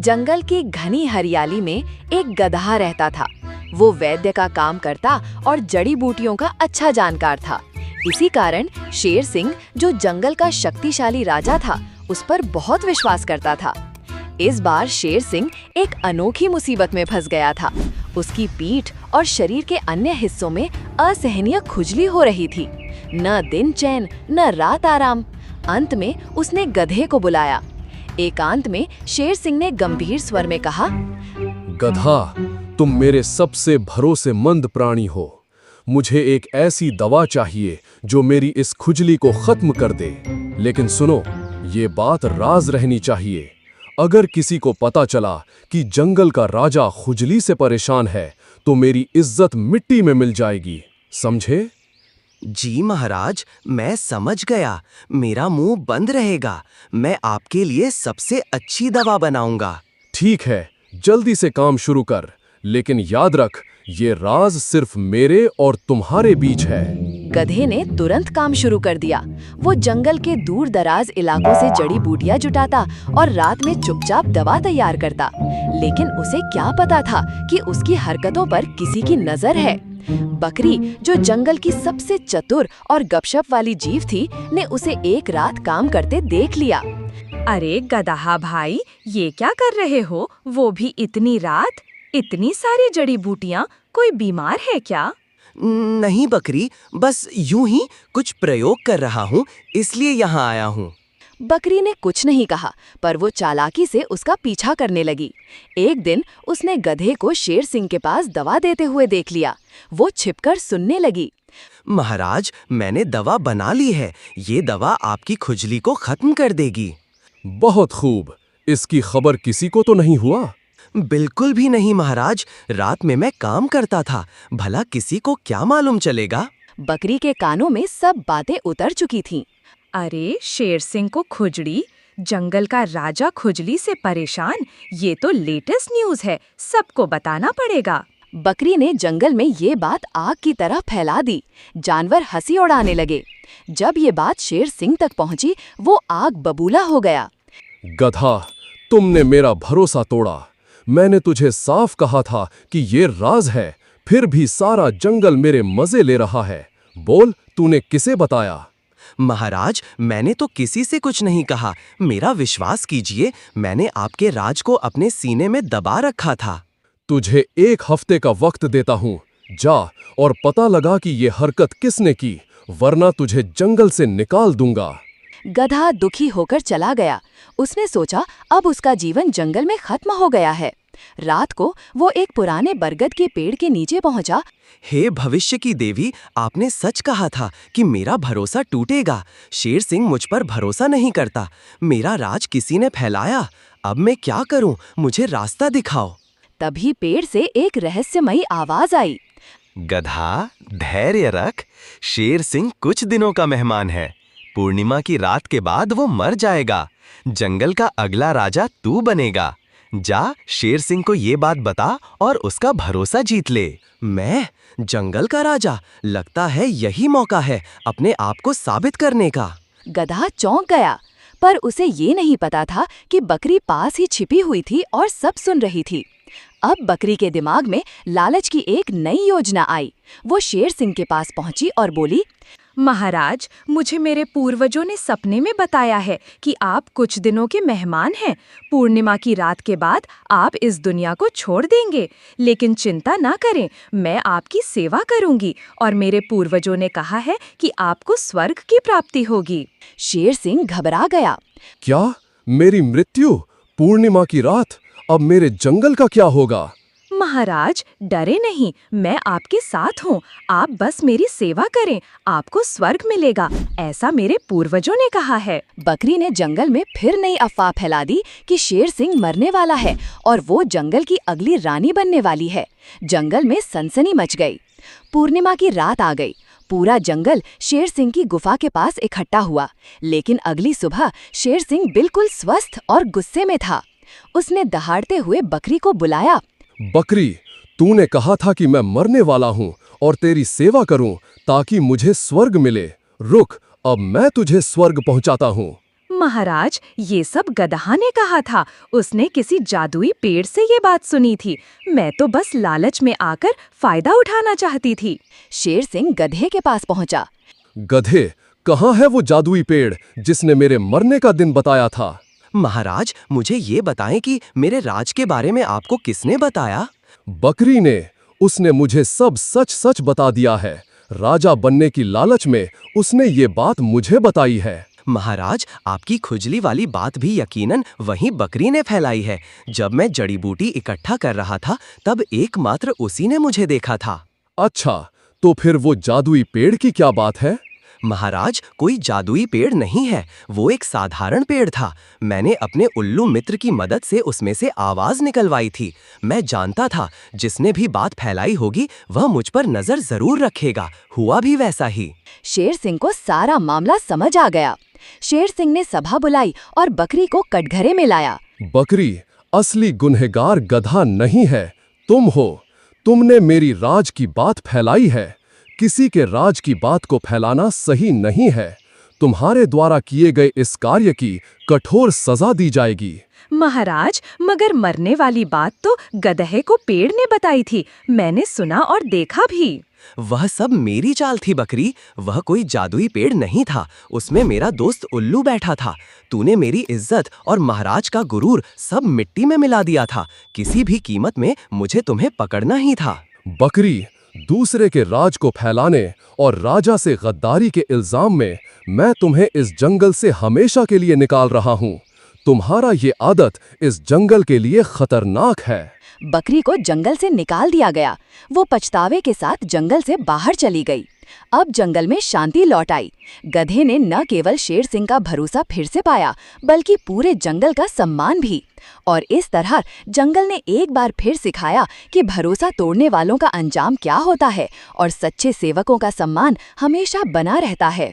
जंगल की घनी हरियाली में एक गधा रहता था। वो वैद्य का काम करता और जड़ी बूटियों का अच्छा जानकार था। इसी कारण शेर सिंह, जो जंगल का शक्तिशाली राजा था, उस पर बहुत विश्वास करता था। इस बार शेर सिंह एक अनोखी मुसीबत में फंस गया था। उसकी पीठ और शरीर के अन्य हिस्सों में असहनीय खुजली हो रही थी। न दिन चैन, न रात आराम। अंत में उसने गधे को बुलाया। एकांत में शेर सिंह ने गंभीर स्वर में कहा, गधा, तुम मेरे सबसे भरोसेमंद प्राणी हो। मुझे एक ऐसी दवा चाहिए जो मेरी इस खुजली को खत्म कर दे। लेकिन सुनो, ये बात राज रहनी चाहिए। अगर किसी को पता चला कि जंगल का राजा खुजली से परेशान है, तो मेरी इज्जत मिट्टी में मिल जाएगी। समझे? जी महाराज, मैं समझ गया। मेरा मुंह बंद रहेगा। मैं आपके लिए सबसे अच्छी दवा बनाऊंगा। ठीक है, जल्दी से काम शुरू कर। लेकिन याद रख, ये राज सिर्फ मेरे और तुम्हारे बीच है। गधे ने तुरंत काम शुरू कर दिया। वो जंगल के दूर दराज इलाकों से जड़ी बूटियां जुटाता और रात में चुपचाप दवा तैयार करता। लेकिन उसे क्या पता था कि उसकी हरकतों पर किसी की नजर है। बकरी, जो जंगल की सबसे चतुर और गपशप वाली जीव थी, ने उसे एक रात काम करते देख लिया। अरे गदहा भाई, ये क्या कर रहे हो? वो भी इतनी रात? इतनी सारी जड़ी बूटियां? कोई बीमार है क्या? नहीं बकरी, बस यूं ही कुछ प्रयोग कर रहा हूँ, इसलिए यहाँ आया हूँ। बकरी ने कुछ नहीं कहा, पर वो चालाकी से उसका पीछा करने लगी। एक दिन उसने गधे को शेर सिंह के पास दवा देते हुए देख लिया। वो छिपकर सुनने लगी। महाराज, मैंने दवा बना ली है। ये दवा आपकी खुजली को खत्म कर देगी। बहुत खूब। इसकी खबर किसी को तो नहीं हुआ? बिल्कुल भी नहीं महाराज। रात में मैं काम करता था, भला किसी को क्या मालूम चलेगा। बकरी के कानों में सब बातें उतर चुकी थीं। अरे शेर सिंह को खुजली, जंगल का राजा खुजली से परेशान, ये तो लेटेस्ट न्यूज़ है। सबको बताना पड़ेगा। बकरी ने जंगल में ये बात आग की तरह फैला दी। जानवर हंसी उड़ाने लगे। जब ये बात शेर सिंह तक पहुंची, वो आग बबूला हो गया। गधा, तुमने मेरा भरोसा तोड़ा। मैंने तुझे साफ कहा था कि ये राज है, फिर भी सारा जंगल मेरे मजे ले रहा है। बोल, तूने किसे बताया? महाराज, मैंने तो किसी से कुछ नहीं कहा। मेरा विश्वास कीजिए, मैंने आपके राज को अपने सीने में दबा रखा था। तुझे 1 हफ्ते का वक्त देता हूँ। जा और पता लगा कि ये हरकत किसने की, वरना तुझे जंगल से निकाल दूंगा। गधा दुखी होकर चला गया। उसने सोचा अब उसका जीवन जंगल में खत्म हो गया है। रात को वो एक पुराने बरगद के पेड़ के नीचे पहुंचा। हे भविष्य की देवी, आपने सच कहा था कि मेरा भरोसा टूटेगा। शेर सिंह मुझ पर भरोसा नहीं करता। मेरा राज किसी ने फैलाया। अब मैं क्या करूं? मुझे रास्ता दिखाओ। तभी पेड़ से एक रहस्यमयी आवाज आई। गधा, धैर्य रख। शेर सिंह कुछ दिनों का मेहमान है। पूर्णिमा की रात के बाद वो मर जाएगा। जंगल का अगला राजा तू बनेगा। जा, शेर सिंह को ये बात बता और उसका भरोसा जीत ले। मैं? जंगल का राजा? लगता है यही मौका है अपने आप को साबित करने का। गधा चौंक गया, पर उसे ये नहीं पता था कि बकरी पास ही छिपी हुई थी और सब सुन रही थी। अब बकरी के दिमाग में लालच की एक नई योजना आई। वो शेर सिंह के पास पहुंची और बोली, महाराज, मुझे मेरे पूर्वजों ने सपने में बताया है कि आप कुछ दिनों के मेहमान हैं। पूर्णिमा की रात के बाद आप इस दुनिया को छोड़ देंगे। लेकिन चिंता ना करें, मैं आपकी सेवा करूंगी और मेरे पूर्वजों ने कहा है कि आपको स्वर्ग की प्राप्ति होगी। शेर सिंह घबरा गया। क्या? मेरी मृत्यु? पूर्णिमा की रात? अब मेरे जंगल का क्या होगा? महाराज, डरे नहीं, मैं आपके साथ हूँ। आप बस मेरी सेवा करें, आपको स्वर्ग मिलेगा, ऐसा मेरे पूर्वजों ने कहा है। बकरी ने जंगल में फिर नई अफवाह फैला दी कि शेर सिंह मरने वाला है और वो जंगल की अगली रानी बनने वाली है। जंगल में सनसनी मच गई। पूर्णिमा की रात आ गई। पूरा जंगल शेर सिंह की गुफा के पास इकट्ठा हुआ। लेकिन अगली सुबह शेर सिंह बिल्कुल स्वस्थ और गुस्से में था। उसने दहाड़ते हुए बकरी को बुलाया। बकरी, तूने कहा था कि मैं मरने वाला हूँ और तेरी सेवा करूँ ताकि मुझे स्वर्ग मिले। रुक, अब मैं तुझे स्वर्ग पहुँचाता हूँ। महाराज, ये सब गदहा ने कहा था। उसने किसी जादुई पेड़ से ये बात सुनी थी। मैं तो बस लालच में आकर फायदा उठाना चाहती थी। शेर सिंह गधे के पास पहुंचा। गधे, कहाँ है वो जादुई पेड़ जिसने मेरे मरने का दिन बताया था? महाराज, मुझे ये बताएं कि मेरे राज के बारे में आपको किसने बताया? बकरी ने। उसने मुझे सब सच सच बता दिया है। राजा बनने की लालच में उसने ये बात मुझे बताई है। महाराज, आपकी खुजली वाली बात भी यकीनन वही बकरी ने फैलाई है। जब मैं जड़ी बूटी इकट्ठा कर रहा था तब एकमात्र उसी ने मुझे देखा था। अच्छा, तो फिर वो जादुई पेड़ की क्या बात है? महाराज, कोई जादुई पेड़ नहीं है, वो एक साधारण पेड़ था। मैंने अपने उल्लू मित्र की मदद से उसमें से आवाज निकलवाई थी। मैं जानता था जिसने भी बात फैलाई होगी वह मुझ पर नजर जरूर रखेगा। हुआ भी वैसा ही। शेर सिंह को सारा मामला समझ आ गया। शेर सिंह ने सभा बुलाई और बकरी को कटघरे में लाया। बकरी, असली गुनहगार गधा नहीं है, तुम हो। तुमने मेरी राज की बात फैलाई है। किसी के राज की बात को फैलाना सही नहीं है। तुम्हारे द्वारा किए गए इस कार्य की कठोर सजा दी जाएगी। महाराज, मगर मरने वाली बात तो गधे को पेड़ ने बताई थी। मैंने सुना और देखा भी। वह सब मेरी चाल थी बकरी। वह कोई जादुई पेड़ नहीं था। उसमें मेरा दोस्त उल्लू बैठा था। तूने मेरी इज्जत और महाराज का गुरूर सब मिट्टी में मिला दिया था। किसी भी कीमत में मुझे तुम्हें पकड़ना ही था। बकरी, दूसरे के राज को फैलाने और राजा से गद्दारी के इल्जाम में मैं तुम्हें इस जंगल से हमेशा के लिए निकाल रहा हूँ। तुम्हारा ये आदत इस जंगल के लिए खतरनाक है। बकरी को जंगल से निकाल दिया गया। वो पछतावे के साथ जंगल से बाहर चली गई। अब जंगल में शांति लौट आई। गधे ने न केवल शेर सिंह का भरोसा फिर से पाया, बल्कि पूरे जंगल का सम्मान भी। और इस तरह जंगल ने एक बार फिर सिखाया कि भरोसा तोड़ने वालों का अंजाम क्या होता है और सच्चे सेवकों का सम्मान हमेशा बना रहता है।